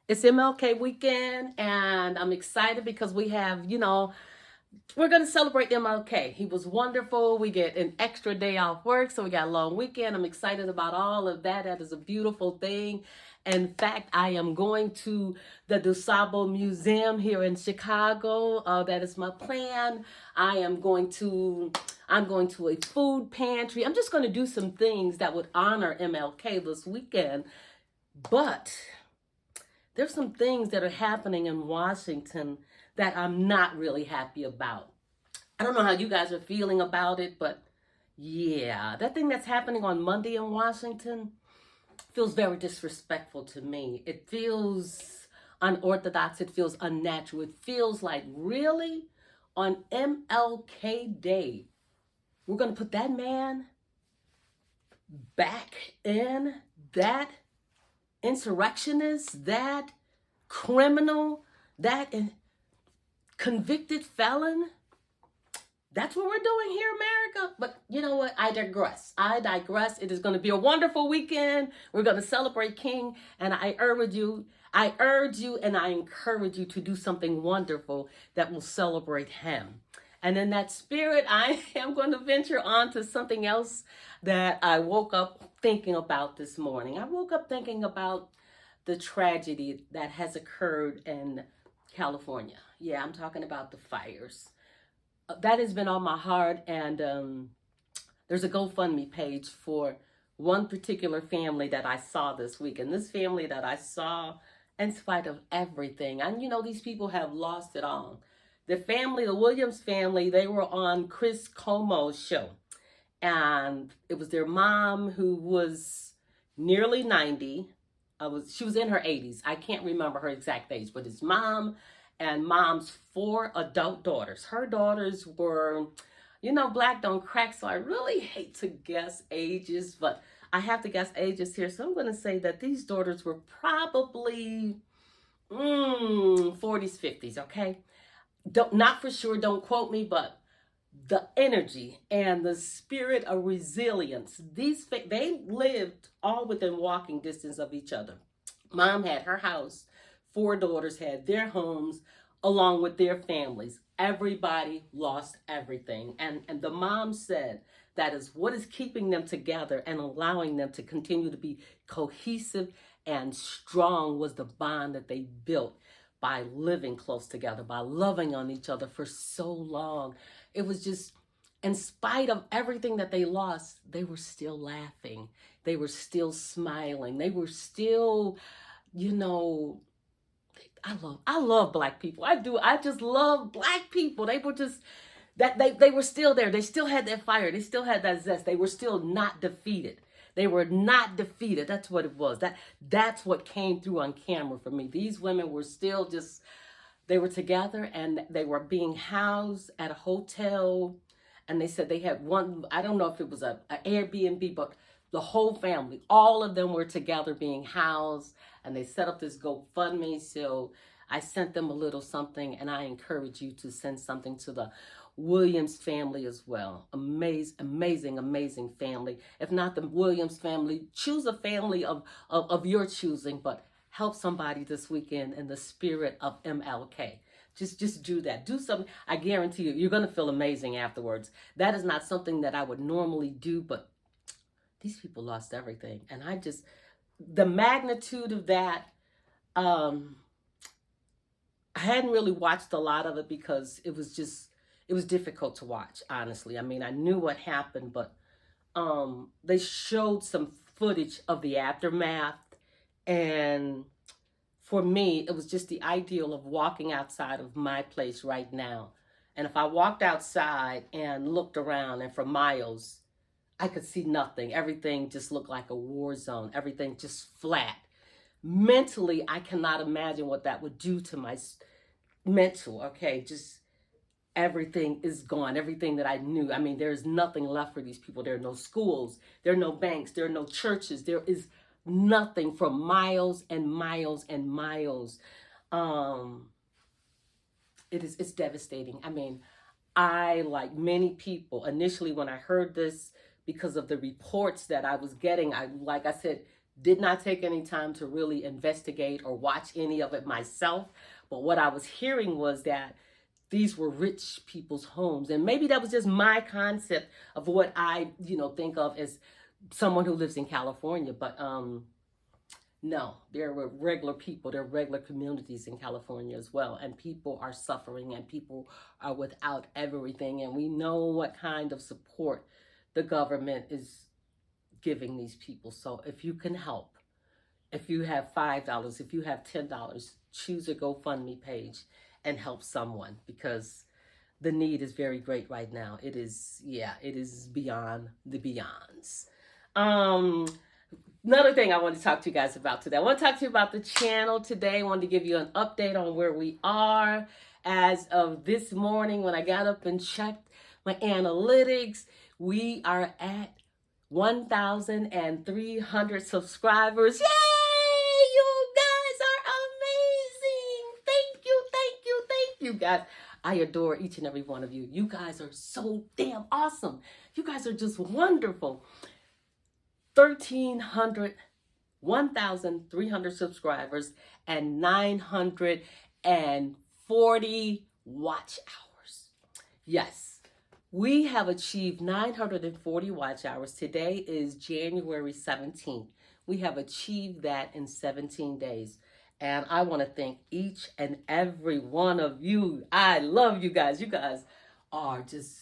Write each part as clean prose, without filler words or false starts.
It's MLK weekend, and I'm excited because we have, we're going to celebrate MLK. He was wonderful. We get an extra day off work, so we got a long weekend. I'm excited about all of that. That is a beautiful thing. In fact, I am going to the DuSable Museum here in Chicago. That is my plan. I'm going to a food pantry. I'm just going to do some things that would honor MLK this weekend. But there's some things that are happening in Washington that I'm not really happy about. I don't know how you guys are feeling about it, but yeah, that thing that's happening on Monday in Washington feels very disrespectful to me. It feels unorthodox. It feels unnatural. It feels like, really? On MLK Day, we're going to put that man back in, that insurrectionist, that criminal, that convicted felon. That's what we're doing here, America. But you know what? I digress. It is going to be a wonderful weekend. We're going to celebrate King, and I urge you, and I encourage you to do something wonderful that will celebrate him. And in that spirit, I am going to venture on to something else that I woke up thinking about this morning. I woke up thinking about the tragedy that has occurred in California. Yeah, I'm talking about the fires. That has been on my heart, and there's a GoFundMe page for one particular family that I saw this week. And this family that I saw, in spite of everything, and these people have lost it all. The family, the Williams family, they were on Chris Cuomo's show. And it was their mom, who was nearly 90. She was in her 80s. I can't remember her exact age, but his mom and mom's 4 adult daughters. Her daughters were, black don't crack, so I really hate to guess ages, but I have to guess ages here. So I'm going to say that these daughters were probably 40s, 50s, okay? Not for sure, don't quote me, but the energy and the spirit of resilience, they lived all within walking distance of each other. Mom had her house, 4 daughters had their homes along with their families. Everybody lost everything. And the mom said that is what is keeping them together and allowing them to continue to be cohesive and strong was the bond that they built by living close together, by loving on each other for so long. It was just, in spite of everything that they lost, they were still laughing. They were still smiling. They were still, I love black people. I do. I just love black people. They were just, they were still there. They still had that fire. They still had that zest. They were still not defeated. They were not defeated. That's what it was. That's what came through on camera for me. These women were still just, they were together, and they were being housed at a hotel. And they said they had one, I don't know if it was an Airbnb, but the whole family, all of them were together being housed, and they set up this GoFundMe. So I sent them a little something, and I encourage you to send something to the Williams family as well. Amazing, amazing family. If not the Williams family, choose a family of your choosing, but help somebody this weekend in the spirit of MLK. Just do that. Do something. I guarantee you, you're going to feel amazing afterwards. That is not something that I would normally do, but these people lost everything. And the magnitude of that, I hadn't really watched a lot of it because it was difficult to watch, honestly. I mean, I knew what happened, but they showed some footage of the aftermath. And for me, it was just the ideal of walking outside of my place right now. And if I walked outside and looked around, and for miles, I could see nothing. Everything just looked like a war zone. Everything just flat. Mentally, I cannot imagine what that would do to my mental, okay? Just everything is gone. Everything that I knew. I mean, there's nothing left for these people. There are no schools. There are no banks. There are no churches. There is nothing for miles and miles and miles. It's devastating. I mean, I, like many people, initially when I heard this, because of the reports that I was getting, like I said, Did not take any time to really investigate or watch any of it myself. But what I was hearing was that these were rich people's homes. And maybe that was just my concept of what I, think of as someone who lives in California. But no, there were regular people, there are regular communities in California as well. And people are suffering and people are without everything. And we know what kind of support the government is giving these people. So if you can help, if you have $5, if you have $10, choose a GoFundMe page and help someone, because the need is very great right now. It is beyond the beyonds. Another thing I want to talk to you guys about today. I want to talk to you about the channel today. I wanted to give you an update on where we are. As of this morning, when I got up and checked my analytics, we are at 1,300 subscribers. Yay! You guys are amazing. Thank you, guys. I adore each and every one of you. You guys are so damn awesome. You guys are just wonderful. 1,300 subscribers and 940 watch hours. Yes, we have achieved 940 watch hours. Today is January 17th. We have achieved that in 17 days. And I want to thank each and every one of you. I love you guys. You guys are just,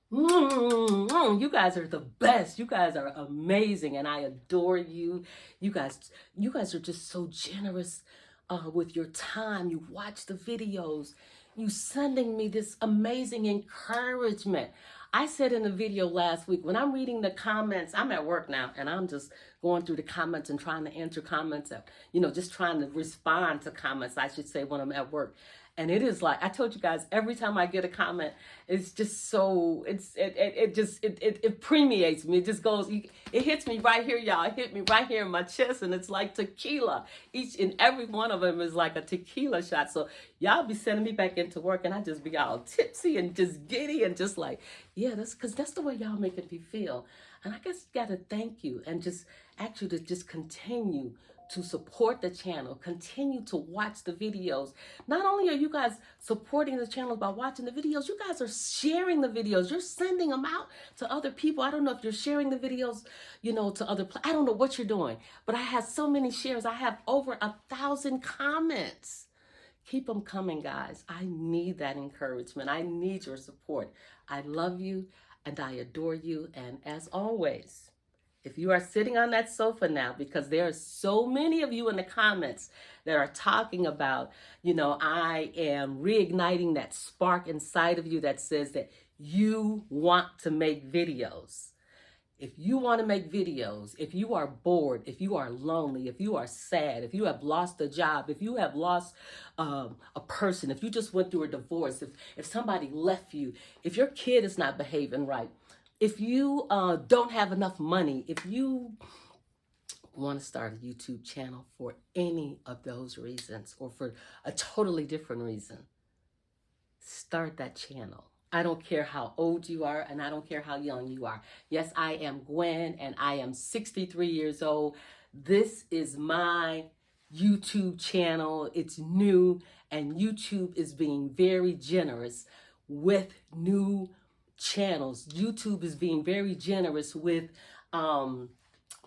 you guys are the best. You guys are amazing. And I adore you. You guys are just so generous with your time. You watch the videos. You sending me this amazing encouragement. I said in the video last week, when I'm reading the comments, I'm at work now, and I'm just going through the comments and trying to answer comments, just trying to respond to comments, I should say, when I'm at work. And it is like, I told you guys, every time I get a comment, it's just so, it permeates me. It just goes, it hits me right here, y'all. It hit me right here in my chest, and it's like tequila. Each and every one of them is like a tequila shot. So y'all be sending me back into work, and I just be all tipsy and just giddy and just like, yeah, that's the way y'all making me feel. And I guess gotta thank you and just ask you to just continue to support the channel, continue to watch the videos. Not only are you guys supporting the channel by watching the videos, you guys are sharing the videos. You're sending them out to other people. I don't know if you're sharing the videos, to other, I don't know what you're doing, but I have so many shares. I have over 1,000 comments. Keep them coming, guys. I need that encouragement. I need your support. I love you and I adore you. And as always, if you are sitting on that sofa now, because there are so many of you in the comments that are talking about, I am reigniting that spark inside of you that says that you want to make videos. If you want to make videos, if you are bored, if you are lonely, if you are sad, if you have lost a job, if you have lost a person, if you just went through a divorce, if somebody left you, if your kid is not behaving right, if you don't have enough money, if you want to start a YouTube channel for any of those reasons or for a totally different reason, start that channel. I don't care how old you are and I don't care how young you are. Yes, I am Gwen and I am 63 years old. This is my YouTube channel. It's new and YouTube is being very generous with new channels. YouTube is being very generous with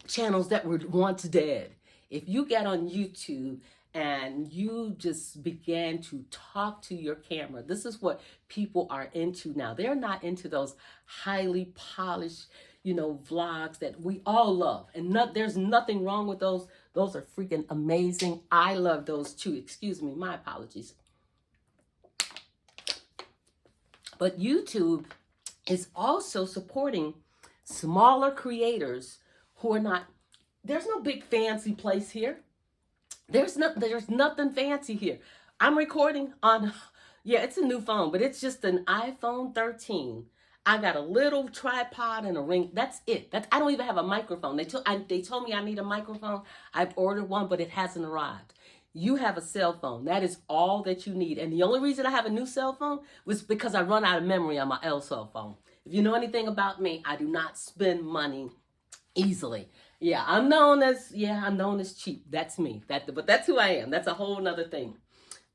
channels that were once dead. If you get on YouTube and you just began to talk to your camera, this is what people are into now. They're not into those highly polished, vlogs that we all love. And there's nothing wrong with those. Those are freaking amazing. I love those too. Excuse me, my apologies. But YouTube is also supporting smaller creators who are not, there's no big fancy place here. There's nothing fancy here. I'm recording on, it's a new phone, but it's just an iPhone 13. I got a little tripod and a ring. That's it. I don't even have a microphone. They told me I need a microphone. I've ordered one, but it hasn't arrived. You have a cell phone. That is all that you need. And the only reason I have a new cell phone was because I run out of memory on my L cell phone. If you know anything about me, I do not spend money easily. Yeah, I'm known as cheap. That's me. But that's who I am. That's a whole nother thing.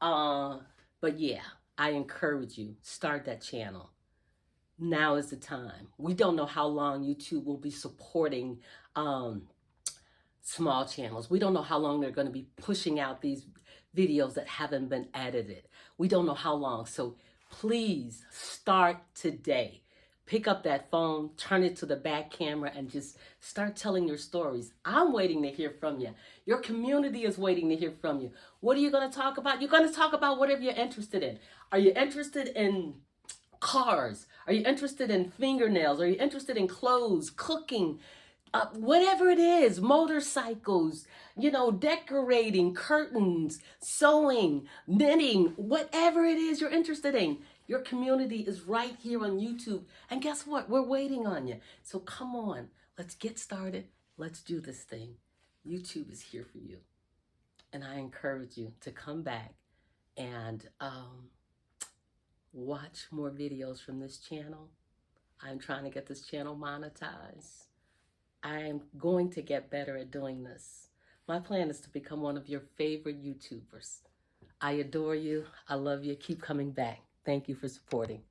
Uh, but yeah, I encourage you, start that channel. Now is the time. We don't know how long YouTube will be supporting um, small channels. We don't know how long they're going to be pushing out these videos that haven't been edited. We don't know how long. So please start today. Pick up that phone, turn it to the back camera, and just start telling your stories. I'm waiting to hear from you. Your community is waiting to hear from you. What are you going to talk about? You're going to talk about whatever you're interested in. Are you interested in cars? Are you interested in fingernails? Are you interested in clothes, cooking? Whatever it is, motorcycles, decorating, curtains, sewing, knitting, whatever it is you're interested in. Your community is right here on YouTube. And guess what? We're waiting on you. So come on, let's get started. Let's do this thing. YouTube is here for you. And I encourage you to come back and watch more videos from this channel. I'm trying to get this channel monetized. I'm going to get better at doing this. My plan is to become one of your favorite YouTubers. I adore you. I love you. Keep coming back. Thank you for supporting.